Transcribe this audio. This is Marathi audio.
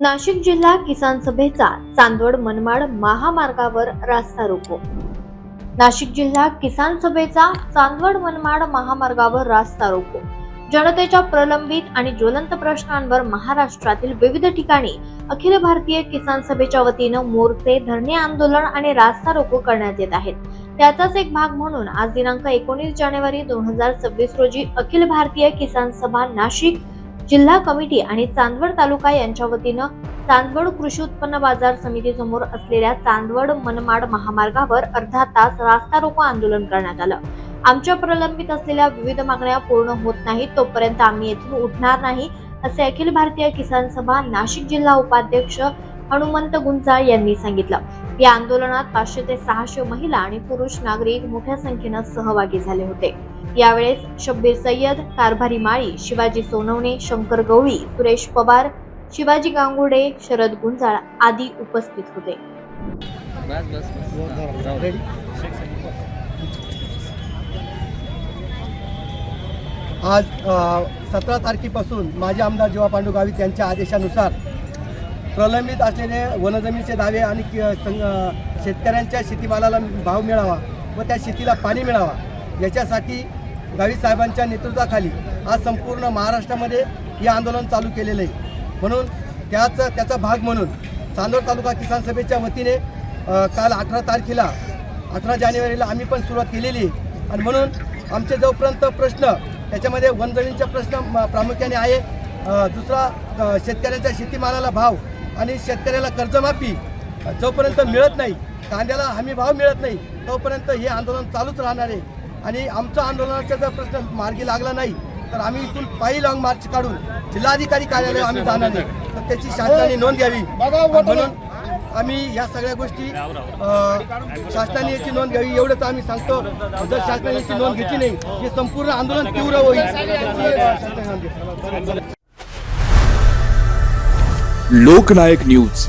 नाशिक जिल्हा किसान सभेचा चांदवड मनमाड महामार्गावर रास्ता रोको। नाशिक जिल्हा किसान सभेचा चांदवड मनमाड महामार्गावर रास्ता रोको जनतेच्या प्रलंबित आणि ज्वलंत प्रश्नांवर महाराष्ट्रातील विविध ठिकाणी अखिल भारतीय किसान सभेच्या वतीनं मोर्चे, धरणे, आंदोलन आणि रास्ता रोको करण्यात येत आहेत। त्याचाच एक भाग म्हणून आज दिनांक 19 जानेवारी 2026 रोजी अखिल भारतीय किसान सभा नाशिक जिल्हा कमिटी आणि चांदवड तालुका यांच्या वतीनं चांदवड कृषी उत्पन्न बाजार समिती समोर असलेल्या चांदवड मनमाड महामार्गावर अर्धा तास रास्ता रोको आंदोलन करण्यात आलं। आमच्या प्रलंबित असलेल्या विविध मागण्या पूर्ण होत नाहीत तोपर्यंत आम्ही येथून उठणार नाही, असे अखिल भारतीय किसान सभा नाशिक जिल्हा उपाध्यक्ष हनुमंत गुंजाळ यांनी सांगितलं। या आंदोलनात 500 ते 600 महिला आणि पुरुष नागरिक मोठ्या संख्येनं सहभागी झाले होते। यावेळेस शब्बीर सय्यद, कारभारी माळी, शिवाजी सोनवणे, शंकर गवळी, सुरेश पवार, शिवाजी गांगुर्डे, शरद गुंजाळ आदी उपस्थित होते। आज 17 तारखेपासून माजी आमदार जीवा पांडू गावित यांच्या आदेशानुसार प्रलंबित असलेले वनजमिनीचे दावे आणि शेतकऱ्यांच्या शेतीमालाला भाव मिळावा व त्या शेतीला पाणी मिळावा याच्यासाठी गावित साहेबांच्या नेतृत्वाखाली आज संपूर्ण महाराष्ट्रामध्ये हे आंदोलन चालू केलेलं आहे। म्हणून त्याचा भाग म्हणून चांदवड तालुका किसान सभेच्या वतीने काल 18 जानेवारीला आम्ही पण सुरुवात केलेली आहे। आणि म्हणून आमचे जोपर्यंत प्रश्न त्याच्यामध्ये वनजमिनीचा प्रश्न प्रामुख्याने आहे, दुसरा शेतकऱ्यांच्या शेतीमालाला भाव आणि शेतकऱ्याला कर्जमाफी जोपर्यंत मिळत नाही, कांद्याला हमी भाव मिळत नाही तोपर्यंत हे आंदोलन चालूच राहणार आहे। आणि आमचा आंदोलनाचा जर प्रश्न मार्गी लागला नाही तर आम्ही इथून पायी लॉंग मार्च काढून जिल्हाधिकारी कार्यालय आम्ही जाणार नाही, तर त्याची शासनाने नोंद घ्यावी। म्हणून आम्ही या सगळ्या गोष्टी शासनाने याची नोंद घ्यावी एवढंच आम्ही सांगतो। जर शासनाने याची नोंद घेतली नाही हे संपूर्ण आंदोलन तीव्र होईल। लोकनायक न्यूज।